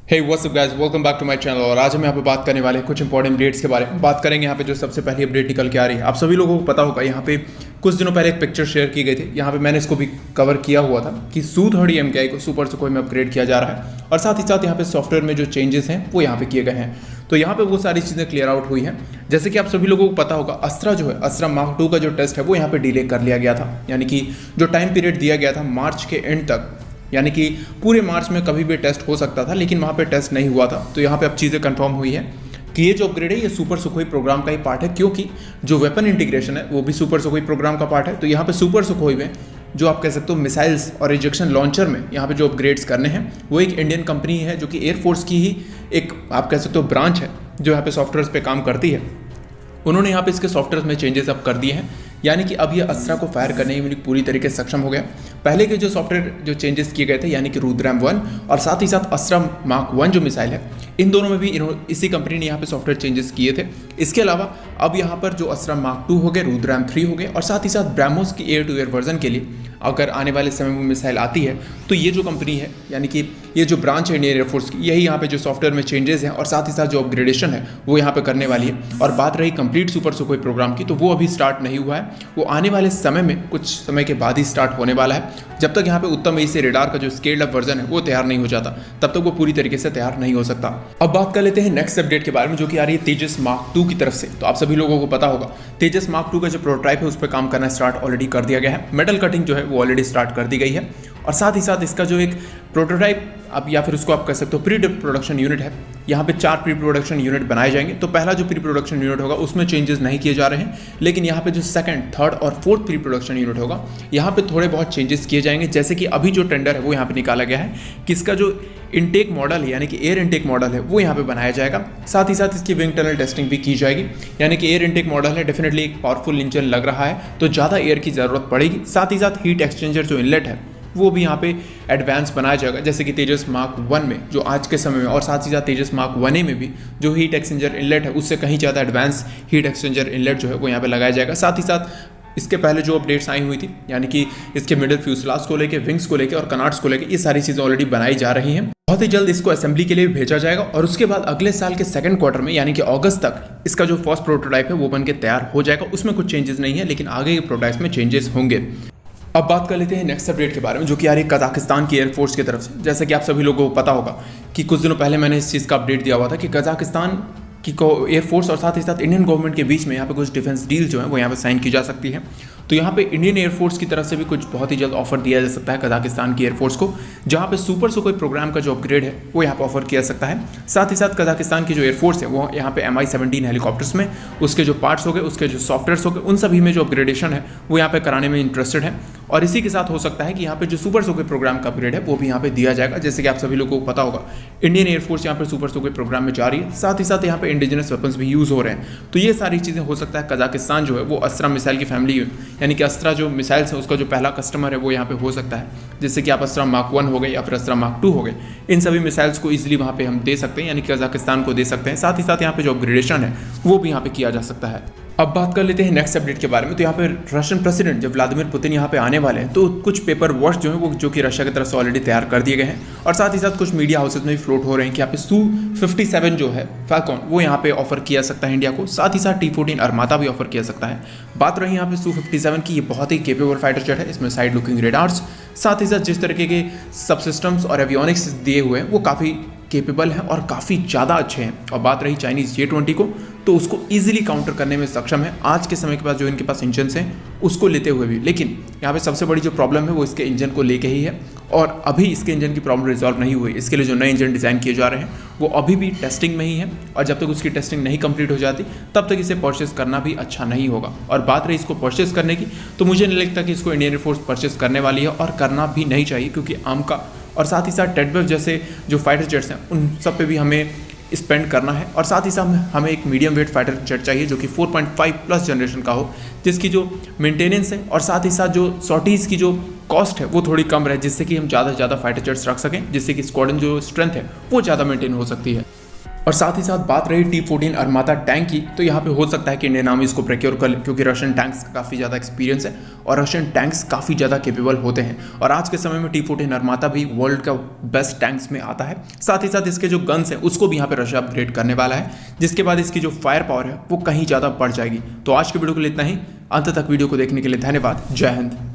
Hey what's up guys, welcome back to my channel. और आज हम यहाँ पे बात करने वाले हैं कुछ इंपॉर्टेंट अपडेट्स के बारे में। बात करेंगे यहाँ पे जो सबसे पहली अपडेट निकल के आ रही है। आप सभी लोगों को पता होगा, यहाँ पे कुछ दिनों पहले एक पिक्चर शेयर की गई थी। यहाँ पे मैंने इसको भी कवर किया हुआ था कि Su-30 MKI को सुपर सुखोई में अपग्रेड किया जा रहा है और साथ ही साथ यहाँ पे सॉफ्टवेयर में जो चेंजेस हैं वो यहाँ पे किए गए हैं। तो यहाँ पे वो सारी चीज़ें क्लियर आउट हुई हैं। जैसे कि आप सभी लोगों को पता होगा, अस्त्रा जो है, अस्त्रा मार्क 2 का जो टेस्ट है वो यहाँ पे डिले कर लिया गया था। यानी कि जो टाइम पीरियड दिया गया था मार्च के एंड तक, यानी कि पूरे मार्च में कभी भी टेस्ट हो सकता था, लेकिन वहाँ पे टेस्ट नहीं हुआ था। तो यहाँ पे अब चीज़ें कंफर्म हुई है कि ये जो अपग्रेड है ये सुपर सुखोई प्रोग्राम का ही पार्ट है, क्योंकि जो वेपन इंटीग्रेशन है वो भी सुपर सुखोई प्रोग्राम का पार्ट है। तो यहाँ पे सुपर सुखोई में जो आप कह सकते हो मिसाइल्स और इजेक्शन लॉन्चर में यहाँ पे जो अपग्रेड्स करने हैं वो एक इंडियन कंपनी है जो कि एयरफोर्स की ही एक आप कह सकते हो ब्रांच है जो यहाँ पे सॉफ्टवेयर पे काम करती है। उन्होंने यहाँ पे इसके सॉफ्टवेयर में चेंजेस अब कर दिए हैं, यानी कि अब ये अस्त्रा को फायर करने में पूरी तरीके से सक्षम हो गया। पहले के जो सॉफ्टवेयर जो चेंजेस किए गए थे, यानी कि रुद्रम 1 और साथ ही साथ अस्त्रा मार्क 1 जो मिसाइल है, इन दोनों में भी इसी कंपनी ने यहाँ पे सॉफ्टवेयर चेंजेस किए थे। इसके अलावा अब यहाँ पर जो अस्त्रा मार्क 2 हो गए, रुद्रम 3 हो गए और साथ ही साथ ब्रह्मोस की एयर टू एयर वर्जन के लिए अगर आने वाले समय में मिसाइल आती है तो ये जो कंपनी है, यानी कि ये जो ब्रांच है इंडियन एयरफोर्स की, यही यहाँ पे जो सॉफ्टवेयर में चेंजेस हैं और साथ ही साथ जो अपग्रेडेशन है वो यहाँ पे करने वाली है। और बात रही कंप्लीट सुपर सुखोई प्रोग्राम की, तो वो अभी स्टार्ट नहीं हुआ है, वो आने वाले समय में कुछ समय के बाद ही स्टार्ट होने वाला है। जब तक यहाँ पे उत्तम एई से रेडार का जो स्केल्ड अप वर्जन है वो तैयार नहीं हो जाता, तब तक वो पूरी तरीके से तैयार नहीं हो सकता। अब बात कर लेते हैं नेक्स्ट अपडेट के बारे में, जो कि आ रही है तेजस मार्क 2 की तरफ से। तो आप सभी लोगों को पता होगा, तेजस मार्क 2 का जो प्रोटोटाइप है उस पर काम करना स्टार्ट ऑलरेडी कर दिया गया है। मेटल कटिंग जो है वो ऑलरेडी स्टार्ट कर दी गई है और साथ ही साथ इसका जो एक प्रोटोटाइप अब या फिर उसको आप कह सकते हो प्री प्रोडक्शन यूनिट है, यहाँ पे 4 प्री प्रोडक्शन यूनिट बनाए जाएंगे। तो पहला जो प्री प्रोडक्शन यूनिट होगा उसमें चेंजेस नहीं किए जा रहे हैं, लेकिन यहाँ पे जो सेकंड, थर्ड और फोर्थ प्री प्रोडक्शन यूनिट होगा यहाँ पे थोड़े बहुत चेंजेस किए जाएंगे। जैसे कि अभी जो टेंडर है वो यहाँ पे निकाला गया है कि इसका जो इनटेक मॉडल है, यानी कि एयर इनटेक मॉडल है, वो यहाँ पे बनाया जाएगा। साथ ही साथ इसकी विंग टनल टेस्टिंग भी की जाएगी। यानी कि एयर इनटेक मॉडल है, डेफिनेटली एक पावरफुल इंजन लग रहा है, तो ज़्यादा एयर की ज़रूरत पड़ेगी। साथ ही साथ हीट एक्सचेंजर जो इनलेट है वो भी यहाँ पे एडवांस बनाया जाएगा, जैसे कि तेजस मार्क 1 में जो आज के समय में, और साथ ही साथ तेजस मार्क 1A में भी जो हीट एक्सचेंजर इनलेट है उससे कहीं ज़्यादा एडवांस हीट एक्सचेंजर इनलेट जो है वो यहाँ पे लगाया जाएगा। साथ ही साथ इसके पहले जो अपडेट्स आई हुई थी, यानी कि इसके मिडल फ्यूसलाज को लेकर, विंग्स को लेकर और कनाट्स को लेकर, ये सारी चीज़ें ऑलरेडी बनाई जा रही हैं। बहुत ही जल्द इसको असेंबली के लिए भी भेजा जाएगा और उसके बाद अगले साल के सेकंड क्वार्टर में, यानी कि अगस्त तक, इसका जो फर्स्ट प्रोटोटाइप है वो बनके तैयार हो जाएगा। उसमें कुछ चेंजेस नहीं है, लेकिन आगे के प्रोटोटाइप्स में चेंजेस होंगे। अब बात कर लेते हैं नेक्स्ट अपडेट के बारे में, जो कि आ रही है कजाकिस्तान की एयरफोर्स की तरफ से। जैसे कि आप सभी लोगों को पता होगा कि कुछ दिनों पहले मैंने इस चीज़ का अपडेट दिया हुआ था कि कजाकिस्तान की एयरफोर्स और साथ ही साथ इंडियन गवर्नमेंट के बीच में यहाँ पे कुछ डिफेंस डील जो है वो यहाँ पे साइन की जा सकती है। तो यहाँ पे इंडियन एयरफोर्स की तरफ से भी कुछ बहुत ही जल्द ऑफर दिया जा सकता है कजाकिस्तान की एयरफोर्स को, जहाँ पे सुपर सुखोई प्रोग्राम का जो अपग्रेड है वो यहाँ पे ऑफर किया जा सकता है। साथ ही साथ कजाकिस्तान की जो एयरफोर्स है वो यहाँ पे Mi-17 हेलीकॉप्टर्स में उसके जो पार्ट्स हो गए, उसके जो सॉफ्टवेयर्स हो गए, उन सभी में जो अपग्रेडेशन है वो यहाँ पे कराने में इंटरेस्टेड है। और इसी के साथ हो सकता है कि यहाँ पे जो सुपर सुखोई प्रोग्राम का अपग्रेड है वो भी यहाँ पे दिया जाएगा। जैसे कि आप सभी लोगों को पता होगा, इंडियन एयरफोर्स यहाँ पे सुपर सुखोई प्रोग्राम में जा रही है, साथ ही साथ यहाँ पे इंडिजिनस वेपन्स भी यूज़ हो रहे हैं। तो ये सारी चीज़ें हो सकता है कजाकिस्तान जो है वो अस्त्रा मिसाइल की फैमिली, यानी कि अस्त्रा जो मिसाइल्स है उसका जो पहला कस्टमर है वो यहाँ पे हो सकता है। जैसे कि आप अस्त्रा मार्क 1 हो गए या फिर अस्त्रा मार्क 2 हो गए, इन सभी मिसाइल्स को इजीली वहाँ पे हम दे सकते हैं, यानी कि कजाकिस्तान को दे सकते हैं। साथ ही साथ यहाँ पे जो अपग्रेडेशन है वो भी यहाँ पे किया जा सकता है। अब बात कर लेते हैं नेक्स्ट अपडेट के बारे में। तो यहाँ पे रशियन प्रेसिडेंट जब व्लादिमीर पुतिन यहाँ पे आने वाले हैं, तो कुछ पेपर वर्क जो है वो जो कि रशिया की तरफ से ऑलरेडी तैयार कर दिए गए हैं और साथ ही साथ कुछ मीडिया हाउसेज में भी फ्लोट हो रहे हैं कि यहाँ पे Su-57 जो है फैल्कॉन वो यहाँ पे ऑफर किया सकता है इंडिया को। साथ ही साथ T-14 अरमाता भी ऑफर किया सकता है। बात रही यहाँ पे Su-57 की, ये बहुत ही केपेबल फाइटर जेट है। इसमें साइड लुकिंग रेडार्स, साथ ही साथ जिस तरीके के सब सिस्टम्स और एवियोनिक्स दिए हुए हैं वो काफ़ी केपेबल हैं और काफ़ी ज़्यादा अच्छे हैं। और बात रही चाइनीज़ J-20 को, तो उसको इजीली काउंटर करने में सक्षम है आज के समय के पास जो इनके पास इंजन्स हैं उसको लेते हुए भी। लेकिन यहाँ पे सबसे बड़ी जो प्रॉब्लम है वो इसके इंजन को लेके ही है और अभी इसके इंजन की प्रॉब्लम रिजॉल्व नहीं हुई। इसके लिए जो नए इंजन डिज़ाइन किए जा रहे हैं वो अभी भी टेस्टिंग में ही है और जब तक उसकी टेस्टिंग नहीं कंप्लीट हो जाती तब तक इसे परचेस करना भी अच्छा नहीं होगा। और बात रही इसको परचेस करने की, तो मुझे नहीं लगता कि इसको इंडियन एयरफोर्स परचेस करने वाली है और करना भी नहीं चाहिए, क्योंकि आमका और साथ ही साथ टेडवेव जैसे जो फाइटर जेट्स हैं उन सब पे भी हमें स्पेंड करना है। और साथ ही साथ हमें एक मीडियम वेट फाइटर जेट चाहिए जो कि 4.5 प्लस जनरेशन का हो, जिसकी जो मेंटेनेंस है और साथ ही साथ जो सॉर्टीज़ की जो कॉस्ट है वो थोड़ी कम रहे, जिससे कि हम ज़्यादा से ज़्यादा फाइटर जेट्स रख सकें, जिससे कि स्क्वाड्रन जो स्ट्रेंथ है वो ज़्यादा मेंटेन हो सकती है। और साथ ही साथ बात रही T-14 अरमाता टैंक की, तो यहाँ पे हो सकता है कि इंडियन आर्मी इसको प्रोक्योर कर ले, क्योंकि रशियन टैंक्स का काफ़ी ज़्यादा एक्सपीरियंस है और रशियन टैंक्स काफ़ी ज़्यादा केपेबल होते हैं। और आज के समय में T-14 अरमाता भी वर्ल्ड का बेस्ट टैंक्स में आता है। साथ ही साथ इसके जो गन्स हैं उसको भी यहाँ पे रशिया अपग्रेड करने वाला है, जिसके बाद इसकी जो फायर पावर है वो कहीं ज़्यादा बढ़ जाएगी। तो आज के वीडियो के लिए इतना ही। अंत तक वीडियो को देखने के लिए धन्यवाद। जय हिंद।